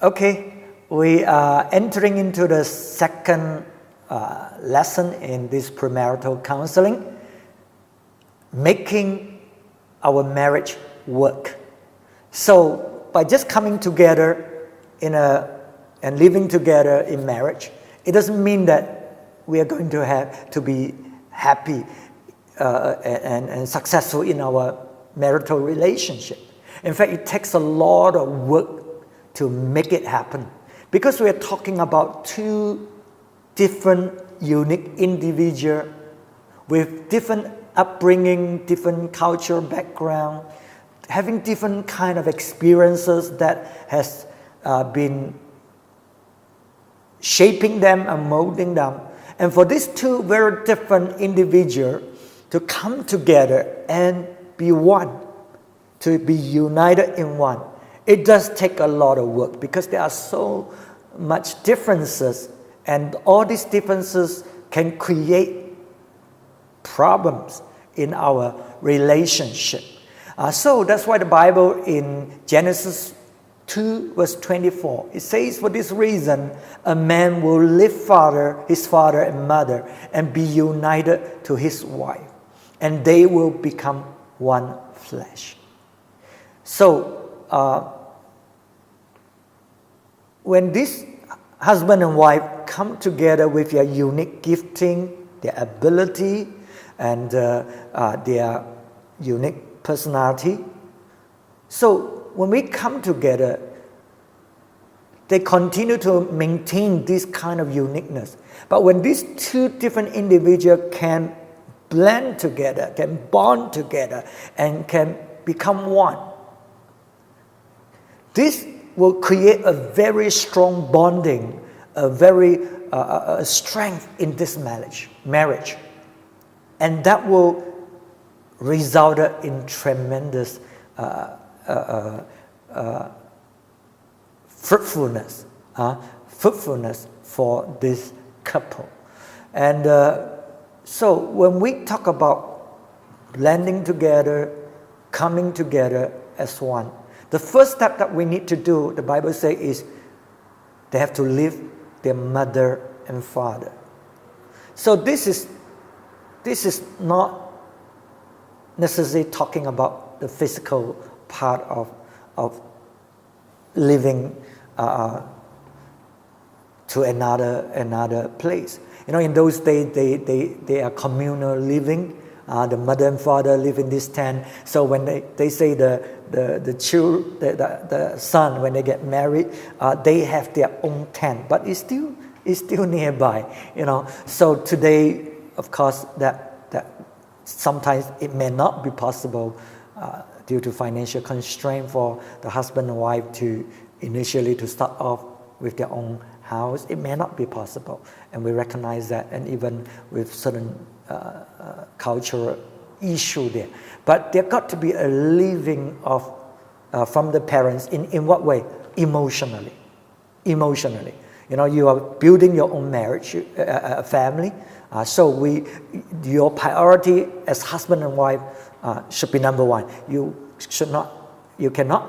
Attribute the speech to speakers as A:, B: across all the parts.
A: Okay, we are entering into the second lesson in this premarital counseling, making our marriage work. So by just coming together and living together in marriage, it doesn't mean that we are going to have to be happy and successful in our marital relationship. In fact, it takes a lot of work to make it happen, because we are talking about two different, unique individuals with different upbringing, different cultural background, having different kind of experiences that has been shaping them and molding them. And for these two very different individuals to come together and be one, to be united in one, it does take a lot of work, because there are so much differences, and all these differences can create problems in our relationship. So that's why the Bible in Genesis 2 verse 24, it says, for this reason a man will leave his father and mother and be united to his wife, and they will become one flesh. So when this husband and wife come together with their unique gifting, their ability, and their unique personality, so when we come together, they continue to maintain this kind of uniqueness. But when these two different individuals can blend together, can bond together, and can become one, this will create a very strong bonding, a very strength in this marriage. And that will result in tremendous fruitfulness for this couple. And so when we talk about blending together, coming together as one, the first step that we need to do, the Bible says, is they have to leave their mother and father. So this is not necessarily talking about the physical part of living to another place. You know, in those days they are communal living. The mother and father live in this tent. So when they say the son, when they get married, they have their own tent, but it's still nearby. You know, so today, of course, that sometimes it may not be possible due to financial constraint for the husband and wife to initially to start off with their own house. It may not be possible, and we recognize that, and even with certain cultural issue there. But there got to be a living of from the parents in what way? Emotionally. You know, you are building your own marriage, family. So your priority as husband and wife should be number one. You cannot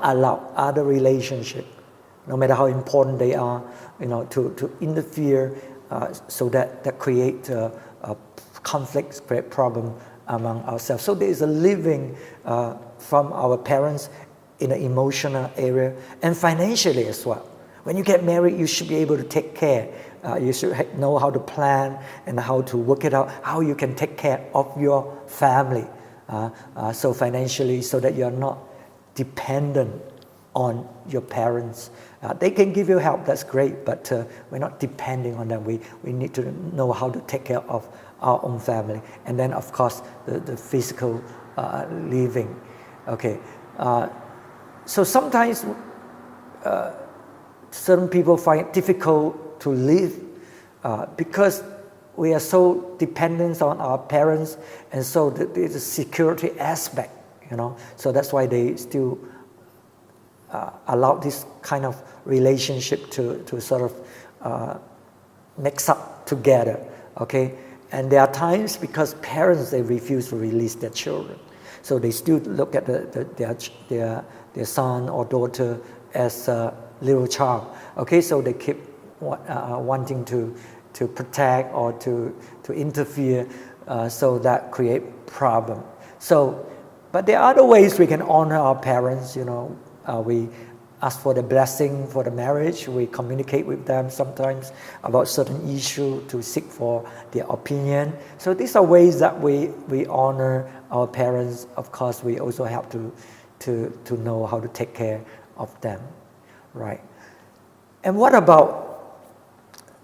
A: allow other relationship, no matter how important they are, you know, to interfere, so that create a conflict, create problem among ourselves. So there is a living from our parents in an emotional area and financially as well. When you get married, you should be able to take care. You should know how to plan and how to work it out, how you can take care of your family. So financially, so that you are not dependent on your parents. They can give you help, that's great, but we're not depending on them. We need to know how to take care of our own family. And then, of course, the physical living. Okay, so sometimes certain people find it difficult to live because we are so dependent on our parents, and so there's a security aspect, you know. So that's why they still allow this kind of relationship to sort of mix up together, okay? And there are times because parents, they refuse to release their children. So they still look at their son or daughter as little child. Okay, so they keep wanting to protect or to interfere, so that create problem. So, but there are other ways we can honor our parents. We ask for the blessing for the marriage. We communicate with them sometimes about certain issue to seek for their opinion. So these are ways that we honor our parents. Of course, we also have to know how to take care of them, right? And what about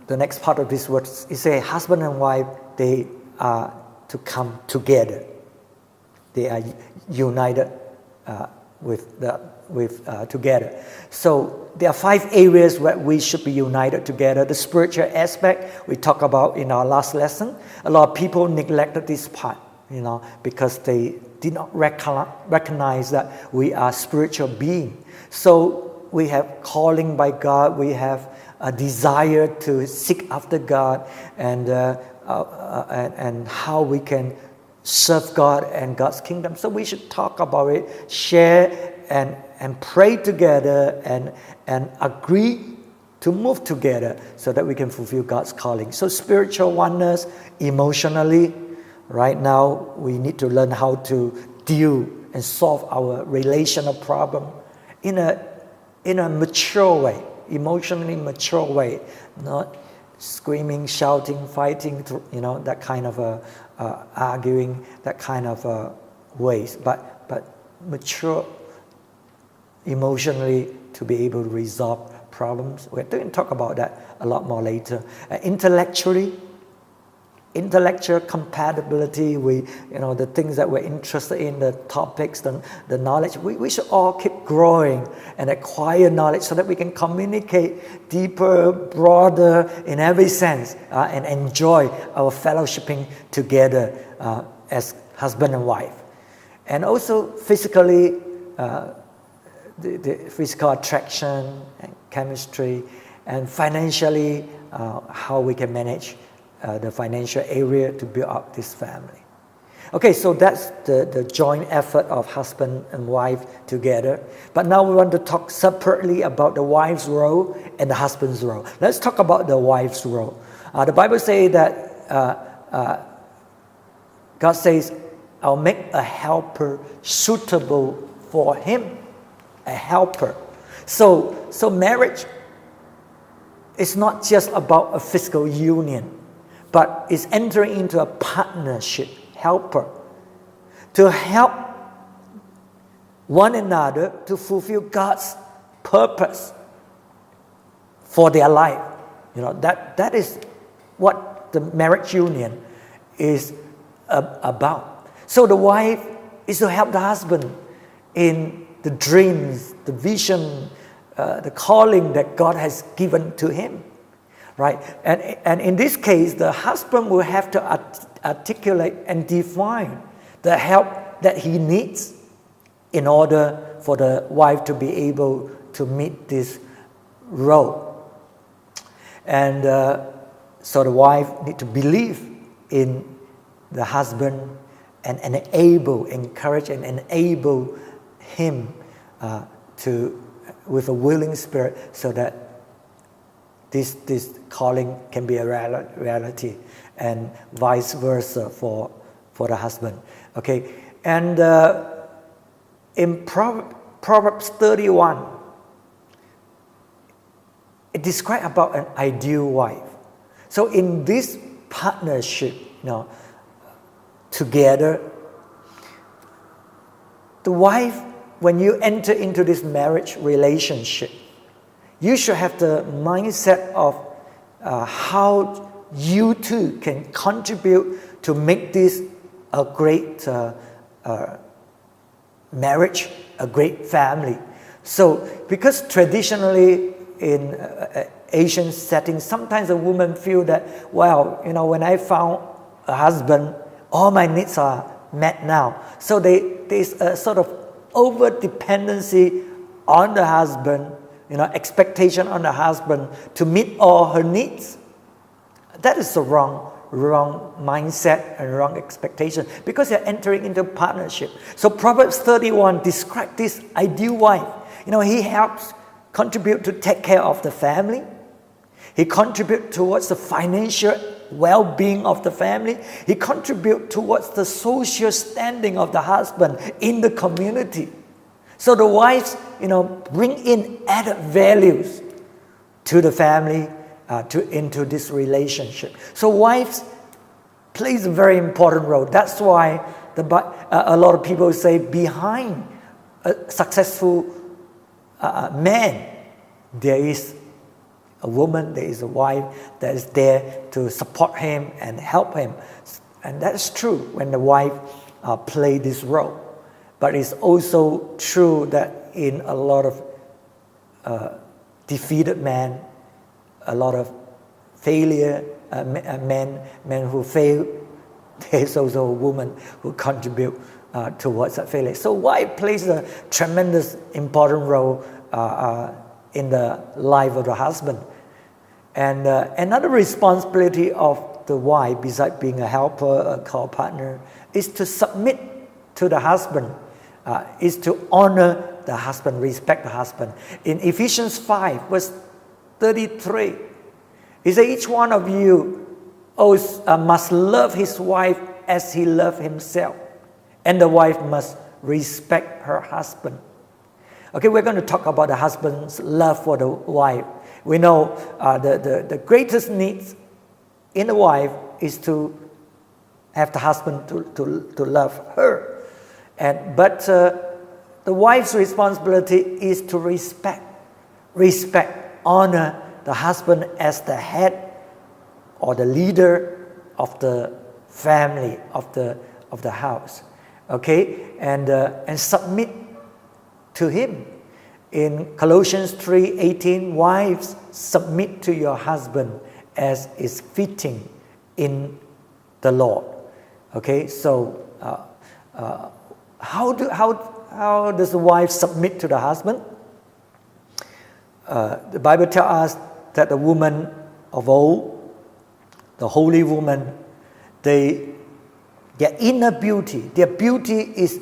A: the next part of this word? It says husband and wife, they are to come together. They are united together. So there are 5 areas where we should be united together. The spiritual aspect we talked about in our last lesson. A lot of people neglected this part, because they did not recognize that we are spiritual beings. So we have calling by God. We have a desire to seek after God, and how we can serve God and God's kingdom. So we should talk about it, share and pray together and agree to move together so that we can fulfill God's calling. So spiritual oneness, emotionally, right now we need to learn how to deal and solve our relational problem in a mature way, emotionally mature way, not screaming, shouting, fighting, that kind of arguing, that kind of ways, but mature emotionally to be able to resolve problems. We're going to talk about that a lot more later. Intellectual compatibility, the things that we're interested in, the topics, the knowledge, we should all keep growing and acquire knowledge so that we can communicate deeper, broader in every sense, and enjoy our fellowshipping together as husband and wife. And also physically, the physical attraction and chemistry, and financially, how we can manage the financial area to build up this family. Okay, so that's the joint effort of husband and wife together. But now we want to talk separately about the wife's role and the husband's role. Let's talk about the wife's role. The Bible says that God says, I'll make a helper suitable for him. A helper. So marriage is not just about a physical union, but it's entering into a partnership, helper, to help one another to fulfill God's purpose for their life. That is what the marriage union is about. So the wife is to help the husband in the dreams, the vision, the calling that God has given to him, right? And in this case, the husband will have to articulate and define the help that he needs in order for the wife to be able to meet this role. And so the wife needs to believe in the husband and encourage and enable him with a willing spirit, so that this calling can be a reality, and vice versa for the husband. Okay, and in Proverbs 31, it describes about an ideal wife. So in this partnership, together, the wife, when you enter into this marriage relationship, you should have the mindset of how you too can contribute to make this a great marriage, a great family. So, because traditionally in Asian settings, sometimes a woman feel that, when I found a husband, all my needs are met now. So there's a sort of over-dependency on the husband, expectation on the husband to meet all her needs. That is the wrong mindset and wrong expectation, because you're entering into partnership. So Proverbs 31 describes this ideal wife. He helps contribute to take care of the family. He contribute towards the financial well-being of the family. He contribute towards the social standing of the husband in the community. So the wives, bring in added values to the family, into this relationship. So wives plays a very important role. That's why a lot of people say behind a successful man, there is a woman, there is a wife that is there to support him and help him. And that's true when the wife play this role. But it's also true that in a lot of defeated men, a lot of failure, men who fail, there's also a woman who contribute towards that failure. So wife plays a tremendous important role in the life of the husband. And another responsibility of the wife, besides being a helper, a co-partner, is to submit to the husband, is to honor the husband, respect the husband. In Ephesians 5, verse 33, he said, each one of you must love his wife as he loves himself, and the wife must respect her husband. Okay, we're going to talk about the husband's love for the wife. We know the greatest needs in a wife is to have the husband to love her. But the wife's responsibility is to respect, honor the husband as the head or the leader of the family, of the house. Okay, and submit to him. In Colossians 3:18, wives, submit to your husband as is fitting in the Lord. Okay, so how does the wife submit to the husband? The Bible tells us that the woman of old, the holy woman, their inner beauty, their beauty is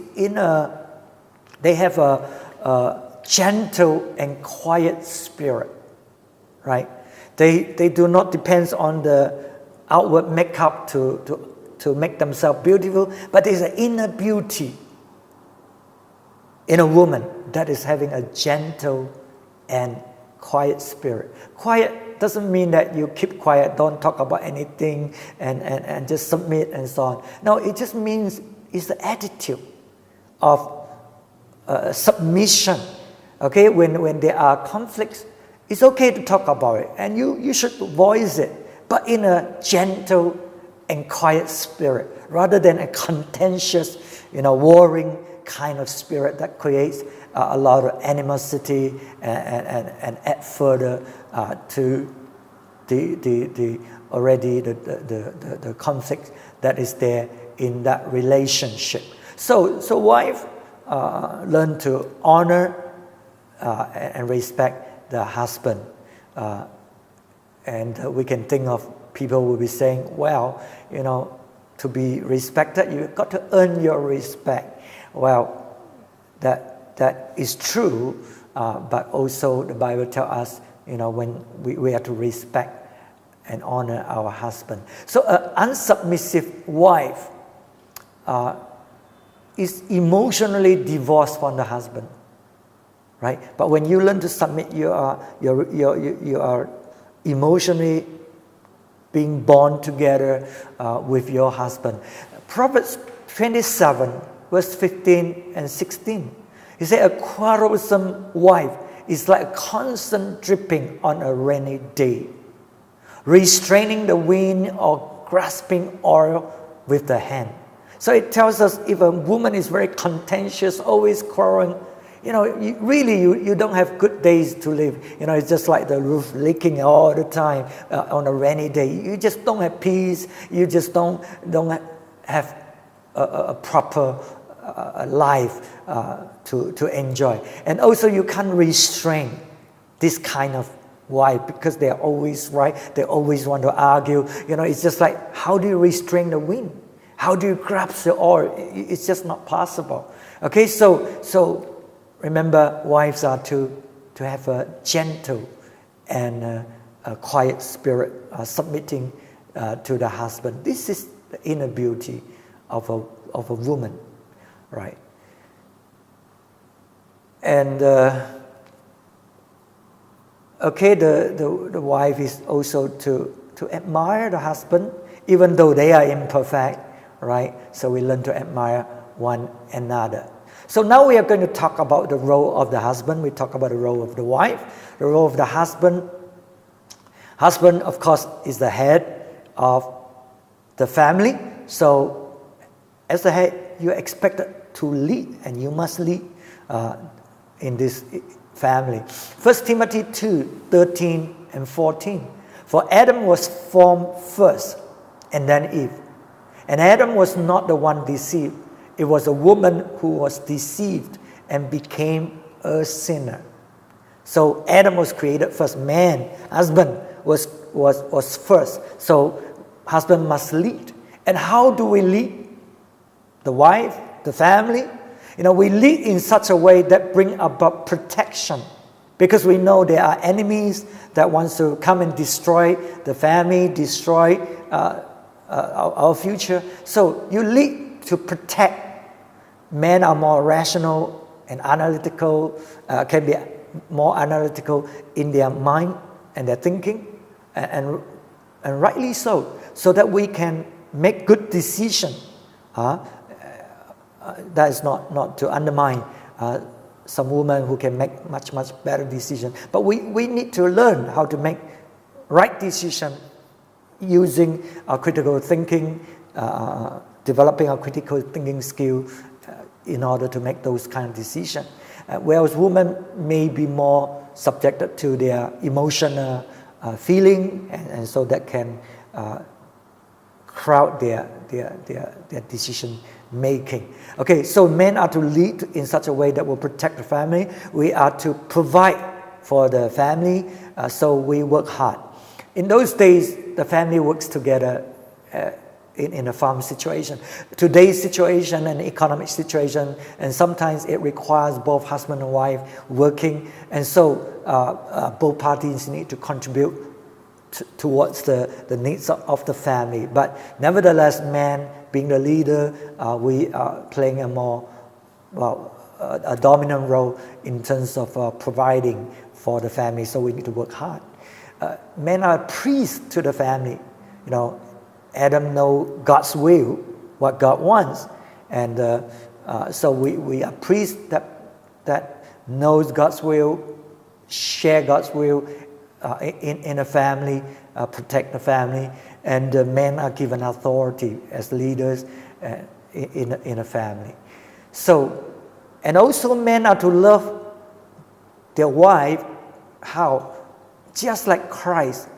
A: they have a gentle and quiet spirit, right? They do not depend on the outward makeup to make themselves beautiful, but there's an inner beauty in a woman that is having a gentle and quiet spirit. Quiet doesn't mean that you keep quiet, don't talk about anything, and just submit and so on. No, it just means it's the attitude of submission. Okay, when there are conflicts, it's okay to talk about it, and you should voice it, but in a gentle and quiet spirit, rather than a contentious, warring kind of spirit that creates a lot of animosity and add further to the conflict that is there in that relationship. So wife learn to honor and respect the husband, and we can think of people will be saying, well, to be respected, you've got to earn your respect. Well, that is true, but also the Bible tells us, when we have to respect and honor our husband. So an unsubmissive wife is emotionally divorced from the husband, right? But when you learn to submit, you are emotionally being bound together with your husband. Proverbs 27, verse 15 and 16. He said, a quarrelsome wife is like a constant dripping on a rainy day, restraining the wind or grasping oil with the hand. So it tells us if a woman is very contentious, always quarreling, you don't have good days to live. It's just like the roof leaking all the time on a rainy day. You just don't have peace. You just don't have a proper life to enjoy. And also you can't restrain this kind of wife because they're always right. They always want to argue. It's just like, how do you restrain the wind? How do you grasp the oil? It's just not possible. Okay, so remember, wives are to have a gentle and a quiet spirit, submitting to the husband. This is the inner beauty of a woman, right? And the wife is also to admire the husband, even though they are imperfect, right? So we learn to admire one another. So now we are going to talk about the role of the husband. We talk about the role of the wife, the role of the husband. Husband, of course, is the head of the family. So as the head, you're expected to lead, and you must lead in this family. 1 Timothy 2:13 and 14. For Adam was formed first, and then Eve. And Adam was not the one deceived. It was a woman who was deceived and became a sinner. So Adam was created first. Man, husband was first. So husband must lead. And how do we lead? The wife, the family. We lead in such a way that bring about protection, because we know there are enemies that wants to come and destroy the family, destroy our future. So you lead to protect. Men are more rational and analytical, can be more analytical in their mind and their thinking, and rightly so that we can make good decisions. That is not to undermine some women who can make much better decisions. But we need to learn how to make right decisions using our critical thinking, developing our critical thinking skill in order to make those kind of decisions. Whereas women may be more subjected to their emotional feeling, and so that can crowd their decision making. Okay, so men are to lead in such a way that will protect the family. We are to provide for the family, so we work hard. In those days, the family works together in a farm situation. Today's situation and economic situation, and sometimes it requires both husband and wife working, and so both parties need to contribute towards the needs of the family. But nevertheless, man being the leader, we are playing a dominant role in terms of providing for the family, so we need to work hard. Men are priests to the family. Adam knows God's will, what God wants, and so we are priests that knows God's will, share God's will in a family, protect the family, and men are given authority as leaders in a family. So, and also men are to love their wife. How? Just like Christ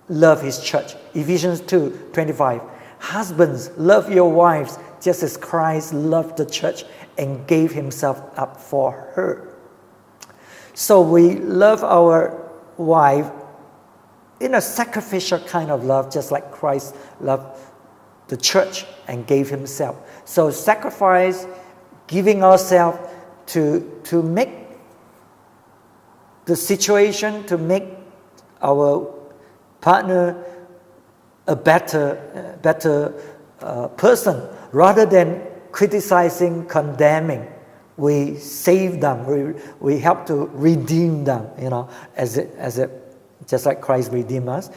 A: loved his church. Ephesians 2:25. Husbands, love your wives just as Christ loved the church and gave himself up for her. So we love our wife in a sacrificial kind of love, just like Christ loved the church and gave himself. So sacrifice, giving ourselves to make the situation, to make our partner a better person, rather than criticizing, condemning. We save them. We help to redeem them. As it just like Christ redeemed us.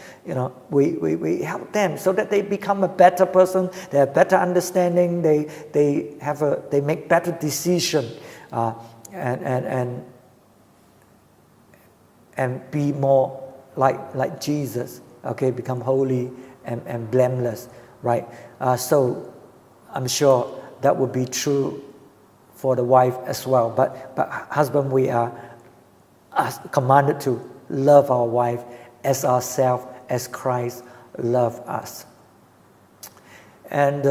A: We help them so that they become a better person. They have better understanding. They make better decisions, and be more like Jesus. Okay, become holy and blameless. Right. So I'm sure that would be true for the wife as well. But husband, we are commanded to love our wife as ourselves, as Christ loved us. And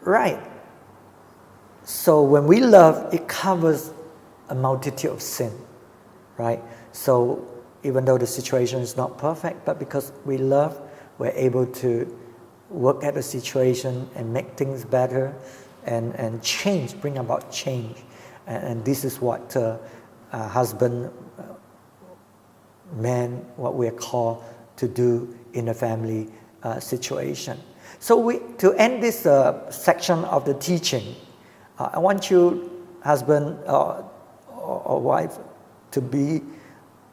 A: right. So when we love, it covers a multitude of sin, right? So even though the situation is not perfect, but because we love, we're able to work at the situation and make things better and change, bring about change. And this is what husband, man, what we are called to do in a family situation. So to end this section of the teaching, I want you, husband or wife,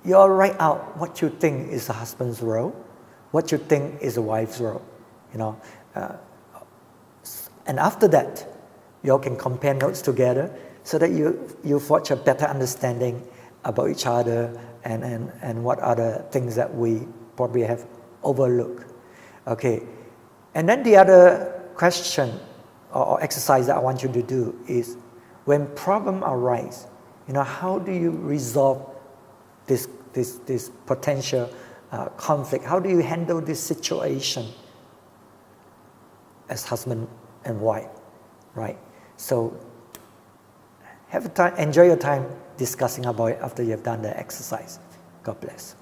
A: you all write out what you think is a husband's role, what you think is a wife's role, and after that, you all can compare notes together so that you forge a better understanding about each other and what other things that we probably have overlooked. Okay, and then the other question or exercise that I want you to do is, when problem arise, how do you resolve this potential conflict? How do you handle this situation as husband and wife, right? So enjoy your time discussing about it after you have done the exercise. God bless.